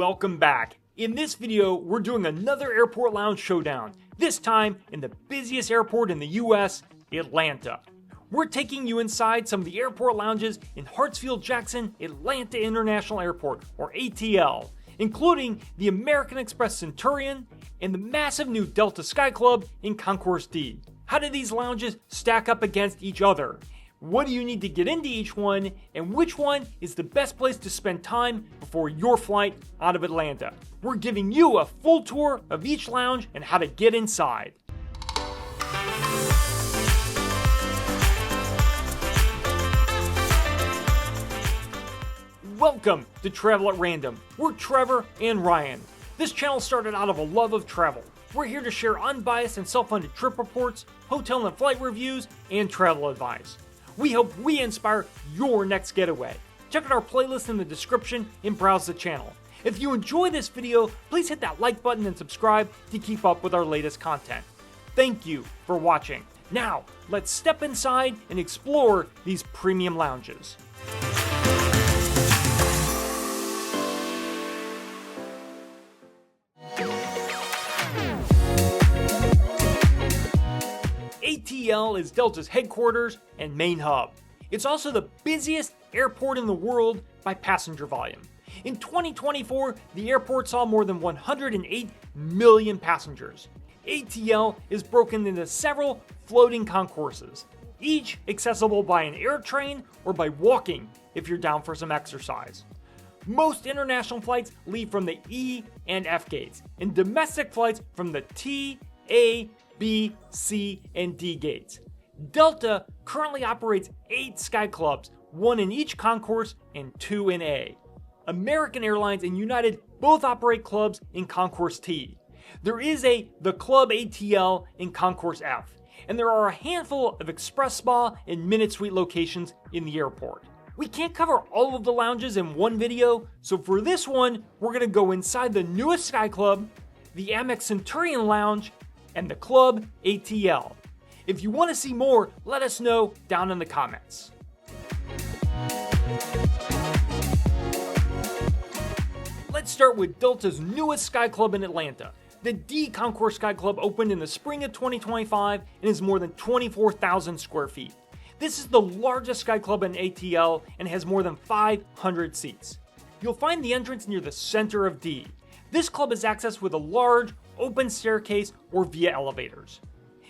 Welcome back. In this video, we're doing another Airport Lounge Showdown, this time in the busiest airport in the US, Atlanta. We're taking you inside some of the airport lounges in Hartsfield-Jackson Atlanta International Airport, or ATL, including the American Express Centurion and the massive new Delta Sky Club in Concourse D. How do these lounges stack up against each other? What do you need to get into each one, and which one is the best place to spend time before your flight out of Atlanta? We're giving you a full tour of each lounge and how to get inside. Welcome to Travel at Random. We're Trevor and Ryan. This channel started out of a love of travel. We're here to share unbiased and self-funded trip reports, hotel and flight reviews, and travel advice. We hope we inspire your next getaway. Check out our playlist in the description and browse the channel. If you enjoy this video, please hit that like button and subscribe to keep up with our latest content. Thank you for watching. Now, let's step inside and explore these premium lounges. ATL is Delta's headquarters and main hub. It's also the busiest airport in the world by passenger volume. In 2024, the airport saw more than 108 million passengers. ATL is broken into several floating concourses, each accessible by an air train or by walking if you're down for some exercise. Most international flights leave from the E and F gates, and domestic flights from the T, A, B, C, and D gates. Delta currently operates 8 Sky Clubs, 1 in each concourse and 2 in A. American Airlines and United both operate clubs in Concourse T. There is the Club ATL in Concourse F, and there are a handful of Express Spa and Minute Suite locations in the airport. We can't cover all of the lounges in one video, so for this one, we're going to go inside the newest Sky Club, the Amex Centurion Lounge, and the Club ATL. If you want to see more, let us know down in the comments. Let's start with Delta's newest Sky Club in Atlanta. The D Concourse Sky Club opened in the spring of 2025 and is more than 24,000 square feet. This is the largest Sky Club in ATL and has more than 500 seats. You'll find the entrance near the center of D. This club is accessed with a large, open staircase or via elevators.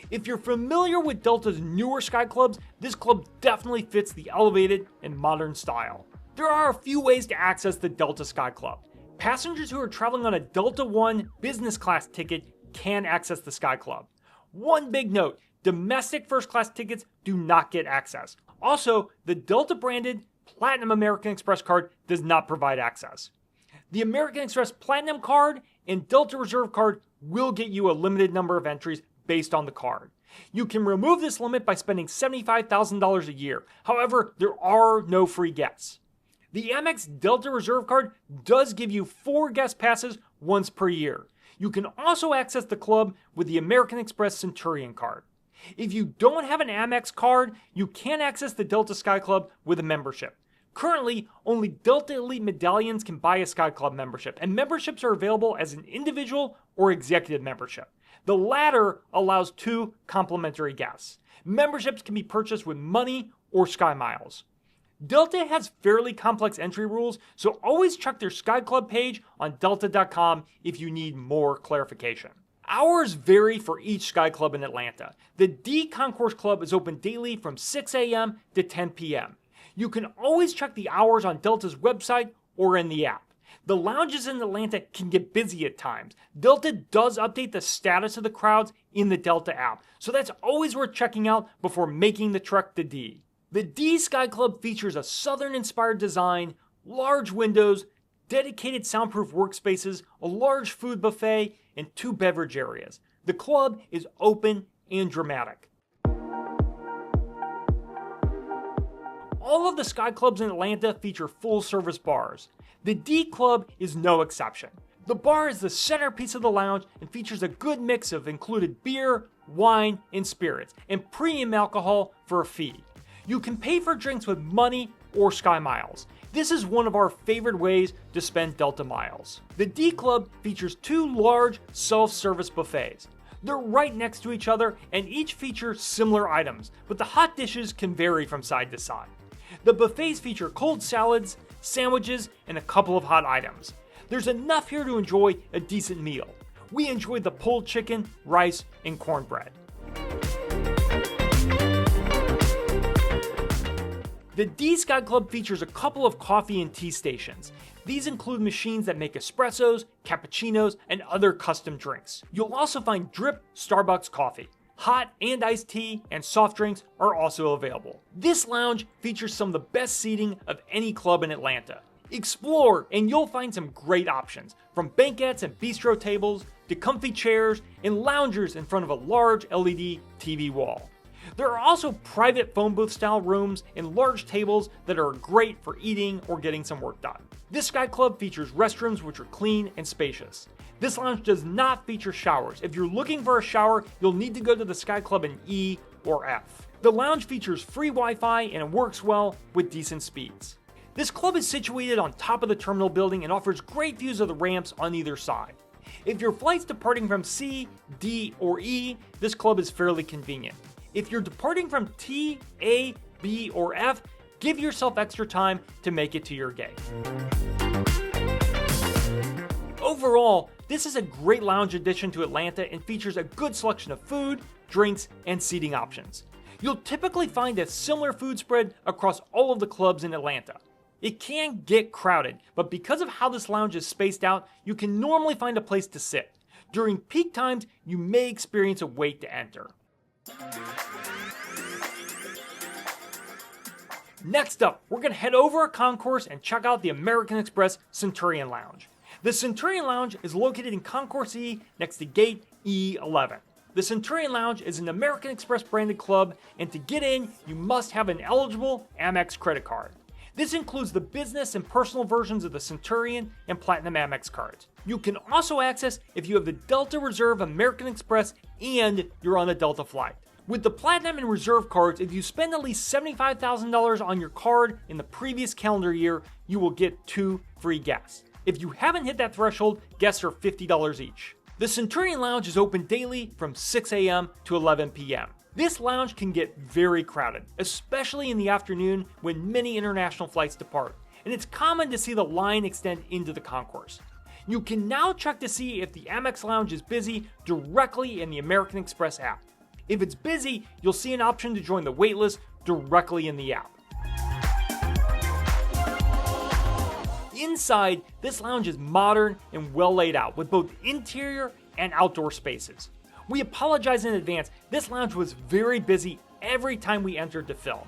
If you're familiar with Delta's newer Sky Clubs, this club definitely fits the elevated and modern style. There are a few ways to access the Delta Sky Club. Passengers who are traveling on a Delta One business class ticket can access the Sky Club. One big note, domestic first class tickets do not get access. Also, the Delta branded Platinum American Express card does not provide access. The American Express Platinum card and Delta Reserve card will get you a limited number of entries based on the card. You can remove this limit by spending $75,000 a year. However, there are no free guests. The Amex Delta Reserve card does give you 4 guest passes once per year. You can also access the club with the American Express Centurion card. If you don't have an Amex card, you can access the Delta Sky Club with a membership. Currently, only Delta Elite Medallions can buy a Sky Club membership, and memberships are available as an individual or executive membership. The latter allows 2 complimentary guests. Memberships can be purchased with money or Sky Miles. Delta has fairly complex entry rules, so always check their Sky Club page on delta.com if you need more clarification. Hours vary for each Sky Club in Atlanta. The D Concourse Club is open daily from 6 a.m. to 10 p.m. You can always check the hours on Delta's website or in the app. The lounges in Atlanta can get busy at times. Delta does update the status of the crowds in the Delta app, so that's always worth checking out before making the trek to D. The D Sky Club features a Southern-inspired design, large windows, dedicated soundproof workspaces, a large food buffet, and 2 beverage areas. The club is open and dramatic. All of the Sky Clubs in Atlanta feature full-service bars. The D Club is no exception. The bar is the centerpiece of the lounge and features a good mix of included beer, wine, and spirits, and premium alcohol for a fee. You can pay for drinks with money or Sky Miles. This is one of our favorite ways to spend Delta miles. The D Club features 2 large self-service buffets. They're right next to each other and each feature similar items, but the hot dishes can vary from side to side. The buffets feature cold salads, sandwiches, and a couple of hot items. There's enough here to enjoy a decent meal. We enjoyed the pulled chicken, rice, and cornbread. The D Sky Club features a couple of coffee and tea stations. These include machines that make espressos, cappuccinos, and other custom drinks. You'll also find drip Starbucks coffee. Hot and iced tea and soft drinks are also available. This lounge features some of the best seating of any club in Atlanta. Explore and you'll find some great options, from banquettes and bistro tables to comfy chairs and loungers in front of a large LED TV wall. There are also private phone booth style rooms and large tables that are great for eating or getting some work done. This Sky Club features restrooms which are clean and spacious. This lounge does not feature showers. If you're looking for a shower, you'll need to go to the Sky Club in E or F. The lounge features free Wi-Fi and it works well with decent speeds. This club is situated on top of the terminal building and offers great views of the ramps on either side. If your flight's departing from C, D, or E, this club is fairly convenient. If you're departing from T, A, B, or F, give yourself extra time to make it to your gate. Overall, this is a great lounge addition to Atlanta and features a good selection of food, drinks, and seating options. You'll typically find a similar food spread across all of the clubs in Atlanta. It can get crowded, but because of how this lounge is spaced out, you can normally find a place to sit. During peak times, you may experience a wait to enter. Next up, we're going to head over a concourse and check out the American Express Centurion Lounge. The Centurion Lounge is located in Concourse D next to gate E11. The Centurion Lounge is an American Express branded club, and to get in, you must have an eligible Amex credit card. This includes the business and personal versions of the Centurion and Platinum Amex cards. You can also access if you have the Delta Reserve American Express and you're on a Delta flight. With the Platinum and Reserve cards, if you spend at least $75,000 on your card in the previous calendar year, you will get 2 free guests. If you haven't hit that threshold, guests are $50 each. The Centurion Lounge is open daily from 6 a.m. to 11 p.m. This lounge can get very crowded, especially in the afternoon when many international flights depart, and it's common to see the line extend into the concourse. You can now check to see if the Amex Lounge is busy directly in the American Express app. If it's busy, you'll see an option to join the waitlist directly in the app. Inside, this lounge is modern and well laid out with both interior and outdoor spaces. We apologize in advance, this lounge was very busy every time we entered to film.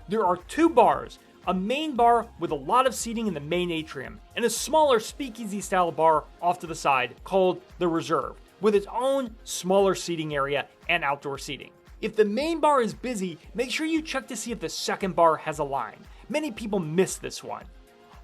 There are 2 bars, a main bar with a lot of seating in the main atrium, and a smaller speakeasy style bar off to the side called the Reserve, with its own smaller seating area and outdoor seating. If the main bar is busy, make sure you check to see if the second bar has a line. Many people miss this one.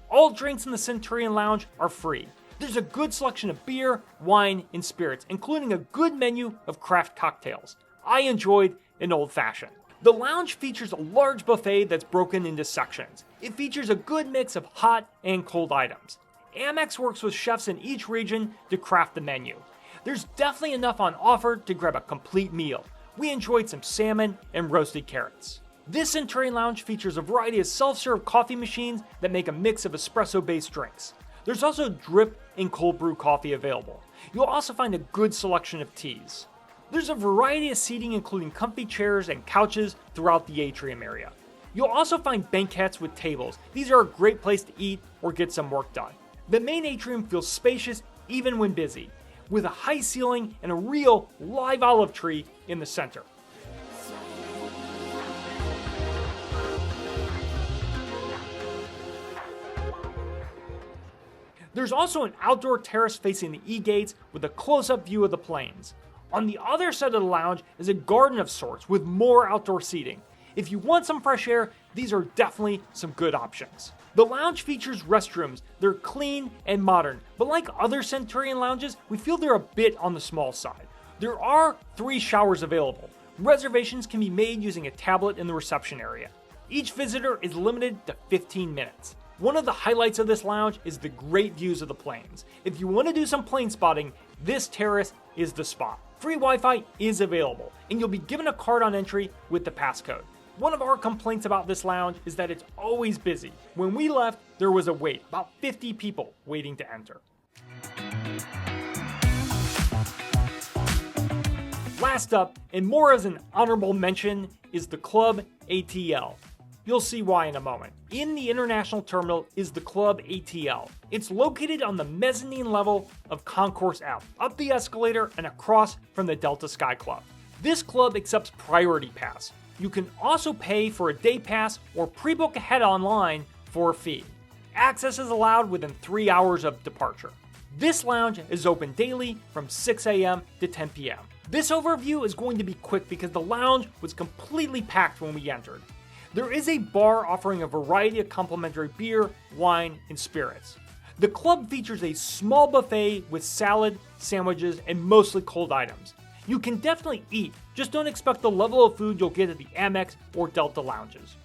All drinks in the Centurion Lounge are free. There's a good selection of beer, wine, and spirits, including a good menu of craft cocktails. I enjoyed an old fashioned. The lounge features a large buffet that's broken into sections. It features a good mix of hot and cold items. Amex works with chefs in each region to craft the menu. There's definitely enough on offer to grab a complete meal. We enjoyed some salmon and roasted carrots. This Centurion Lounge features a variety of self-serve coffee machines that make a mix of espresso-based drinks. There's also drip and cold brew coffee available. You'll also find a good selection of teas. There's a variety of seating including comfy chairs and couches throughout the atrium area. You'll also find banquettes with tables. These are a great place to eat or get some work done. The main atrium feels spacious even when busy, with a high ceiling and a real live olive tree in the center. There's also an outdoor terrace facing the E-gates with a close-up view of the planes. On the other side of the lounge is a garden of sorts with more outdoor seating. If you want some fresh air, these are definitely some good options. The lounge features restrooms. They're clean and modern, but like other Centurion lounges, we feel they're a bit on the small side. There are 3 showers available. Reservations can be made using a tablet in the reception area. Each visitor is limited to 15 minutes. One of the highlights of this lounge is the great views of the planes. If you want to do some plane spotting, this terrace is the spot. Free Wi-Fi is available, and you'll be given a card on entry with the passcode. One of our complaints about this lounge is that it's always busy. When we left, there was a wait, about 50 people waiting to enter. Last up, and more as an honorable mention, is the Club ATL. You'll see why in a moment. In the international terminal is the Club ATL. It's located on the mezzanine level of Concourse F, up the escalator and across from the Delta Sky Club. This club accepts Priority Pass. You can also pay for a day pass or pre-book ahead online for a fee. Access is allowed within 3 hours of departure. This lounge is open daily from 6 a.m. to 10 p.m. This overview is going to be quick because the lounge was completely packed when we entered. There is a bar offering a variety of complimentary beer, wine, and spirits. The club features a small buffet with salad, sandwiches, and mostly cold items. You can definitely eat, just don't expect the level of food you'll get at the Amex or Delta lounges.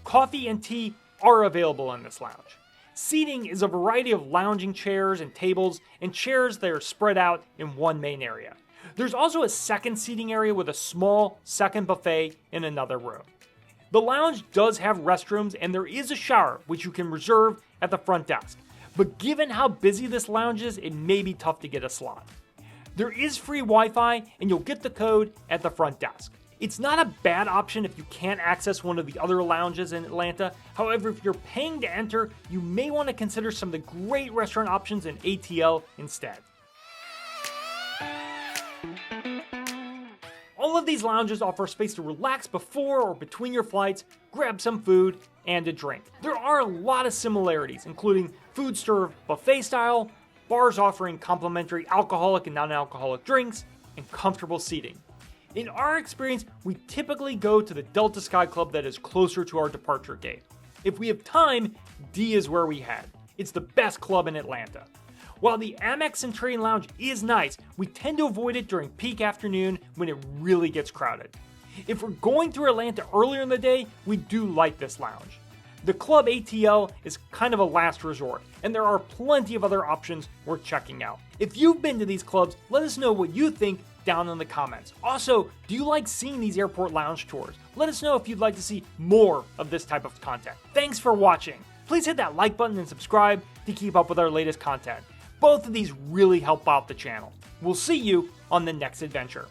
Coffee and tea are available in this lounge. Seating is a variety of lounging chairs and tables, and chairs that are spread out in one main area. There's also a second seating area with a small second buffet in another room. The lounge does have restrooms, and there is a shower, which you can reserve at the front desk. But given how busy this lounge is, it may be tough to get a slot. There is free Wi-Fi, and you'll get the code at the front desk. It's not a bad option if you can't access one of the other lounges in Atlanta. However, if you're paying to enter, you may want to consider some of the great restaurant options in ATL instead. All of these lounges offer space to relax before or between your flights, grab some food, and a drink. There are a lot of similarities, including food served buffet style, bars offering complimentary alcoholic and non-alcoholic drinks, and comfortable seating. In our experience, we typically go to the Delta Sky Club that is closer to our departure gate. If we have time, D is where we head. It's the best club in Atlanta. While the Amex Centurion Lounge is nice, we tend to avoid it during peak afternoon when it really gets crowded. If we're going through Atlanta earlier in the day, we do like this lounge. The Club ATL is kind of a last resort, and there are plenty of other options worth checking out. If you've been to these clubs, let us know what you think down in the comments. Also, do you like seeing these airport lounge tours? Let us know if you'd like to see more of this type of content. Thanks for watching. Please hit that like button and subscribe to keep up with our latest content. Both of these really help out the channel. We'll see you on the next adventure.